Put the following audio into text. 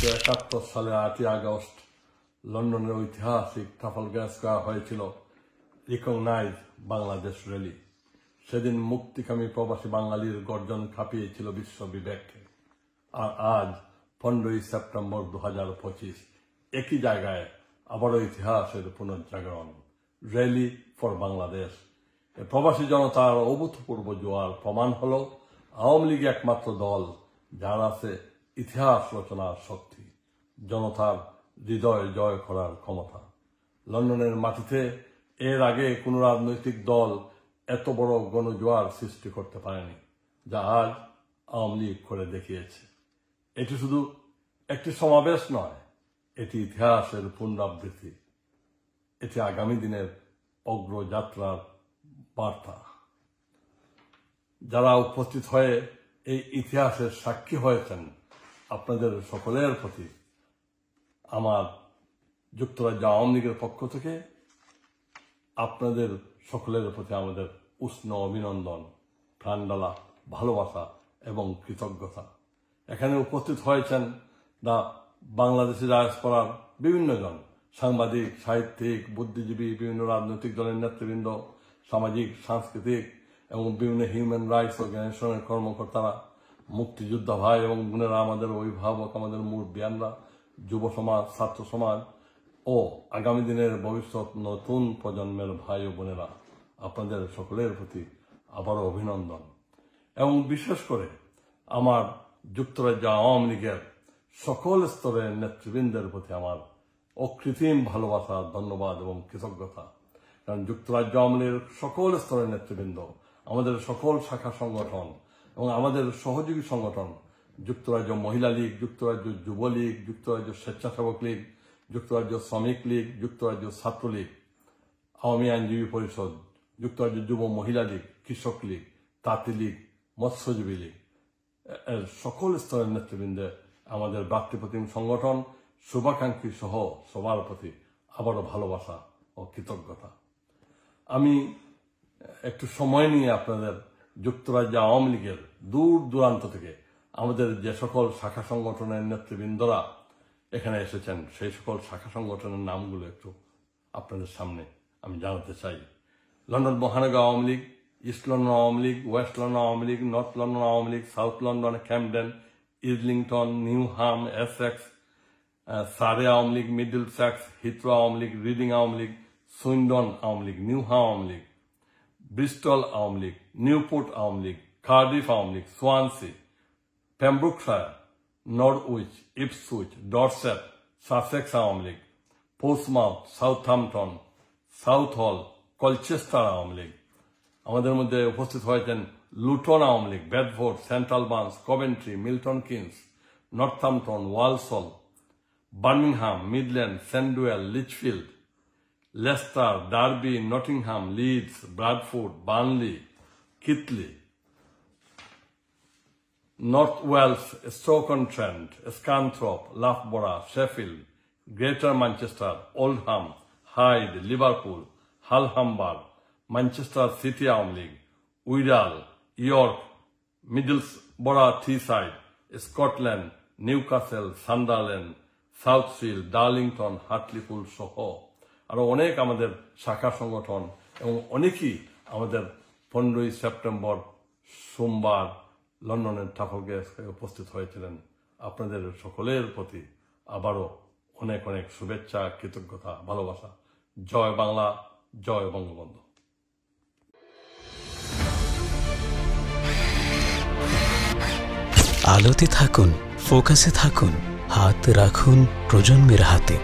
1971 সালের 8ই আগস্ট লন্ডনের ঐতিহাসিক ট্রাফালগার স্কয়ার হয়েছিল রিকগনাইজ বাংলাদেশ র্যালি। সেদিন মুক্তিকামী প্রবাসী বাঙালির গর্জন কাঁপিয়েছিল বিশ্ব বিবেককে। আর আজ 15ই সেপ্টেম্বর 2025 একই জায়গায় আবারও ইতিহাসের পুনর্জাগরণ, র্যালি ফর বাংলাদেশ। প্রবাসী জনতার অভূতপূর্ব জোয়ার প্রমাণ হল আওয়ামী লীগ একমাত্র দল যার আছে ইতিহাস রচনার শক্তি, জনতার হৃদয় জয় করার ক্ষমতা। লন্ডনের মাটিতে এর আগে কোন রাজনৈতিক দল এত বড় গণজোয়ার সৃষ্টি করতে পারেনি, যা আজ আওয়ামী লীগ করে দেখিয়েছে। এটি শুধু একটি সমাবেশ নয়, এটি ইতিহাসের পুনরাবৃত্তি, এটি আগামী দিনের অগ্রযাত্রার বার্তা। যারা উপস্থিত হয়ে এই ইতিহাসের সাক্ষী হয়েছেন, আপনাদের সকলের প্রতি আমার যুক্তরাজ্য আওয়ামী লীগের পক্ষ থেকে আপনাদের সকলের প্রতি আমাদের উষ্ণ অভিনন্দন, প্রাণডালা ভালোবাসা এবং কৃতজ্ঞতা। এখানে উপস্থিত হয়েছেন বাংলাদেশি ডায়াসপোরার বিভিন্ন জন, সাংবাদিক, সাহিত্যিক, বুদ্ধিজীবী, বিভিন্ন রাজনৈতিক দলের নেতৃবৃন্দ, সামাজিক, সাংস্কৃতিক এবং বিভিন্ন হিউম্যান রাইটস অর্গানাইজেশনের কর্মকর্তারা, মুক্তিযোদ্ধা ভাই এবং বোনেরা, আমাদের অভিভাবক, আমাদের মুরব্বিয়ানরা, যুব সমাজ, ছাত্র সমাজ ও আগামী দিনের ভবিষ্যৎ নতুন প্রজন্মের ভাই ও বোনেরা, আপনাদের সকলের প্রতি আবারও অভিনন্দন। এবং বিশেষ করে আমার যুক্তরাজ্য আওয়ামী লীগের সকল স্তরের নেতৃবৃন্দের প্রতি আমার অকৃত্রিম ভালোবাসা, ধন্যবাদ এবং কৃতজ্ঞতা। কারণ যুক্তরাজ্য আওয়ামী লীগের সকল স্তরের নেতৃবৃন্দ, আমাদের সকল শাখা সংগঠন এবং আমাদের সহযোগী সংগঠন, যুক্তরাজ্য মহিলা লীগ, যুক্তরাজ্য যুবলীগ, যুক্তরাজ্য স্বেচ্ছাসেবক লীগ, যুক্তরাজ্য শ্রমিক লীগ, যুক্তরাজ্য ছাত্রলীগ, আওয়ামী আইনজীবী পরিষদ, যুক্তরাজ্য যুব মহিলা লীগ, কৃষক লীগ, তাঁতি লীগ, মৎস্যজীবী লীগ, এর সকল স্তরের নেতৃবৃন্দে আমাদের ভ্রাতৃপ্রতিম সংগঠন, শুভাকাঙ্ক্ষী সহ সবার প্রতি আবারও ভালোবাসা ও কৃতজ্ঞতা। আমি একটু সময় নিয়ে আপনাদের যুক্তরাজ্য আওয়ামী লীগের দূর দূরান্ত থেকে আমাদের যে সকল শাখা সংগঠনের নেতৃবৃন্দরা এখানে এসেছেন, সেই সকল শাখা সংগঠনের নামগুলো একটু আপনাদের সামনে আমি জানাতে চাই। লন্ডন মহানগর Awami League, East London Awami League, West London Awami League, North London Awami League, South London, Camden, Islington, Newham, Essex, Surrey Awami League, Middlesex, Heathrow Awami League, Reading Awami League, Swindon Awami League, Newham Awami League, Bristol Awami League, Newport Awami League, Cardiff Awami League, Swansea, Pembrokeshire, Norwich, Ipswich, Dorset, Sussex Awami League, Portsmouth, Southampton, Southall, Colchester Awami League. আমাদের মধ্যে উপস্থিত হয়েছেন Luton Awami League, Bedford, Central Barnes, Coventry, Milton Keynes, Northampton, Walsall, Birmingham, Midland, Sandwell, Lichfield, Leicester, Derby, Nottingham, Leeds, Bradford, Burnley, Keighley, North Wales, Stoke on Trent, Scunthorpe, Loughborough, Sheffield, Greater Manchester, Oldham, Hyde, Liverpool, হালহামবার্গ, Manchester City Awami League, Wirral, York, Middlesbrough, Teesside, Scotland, Newcastle, Sunderland, Southfield, Darlington, Hartlepool সহ আরো অনেক আমাদের শাখা সংগঠন এবং অনেকেই আমাদের 15ই সেপ্টেম্বর সোমবার লন্ডনের ট্রাফালগার স্কয়ারে উপস্থিত হয়েছিলেন। আপনাদের সকলের প্রতি আবারও অনেক অনেক শুভেচ্ছা, কৃতজ্ঞতা, ভালোবাসা। জয় বাংলা, জয় বঙ্গবন্ধু। আলোতে থাকুন, ফোকাসে থাকুন, হাত রাখুন প্রজন্মের হাতে।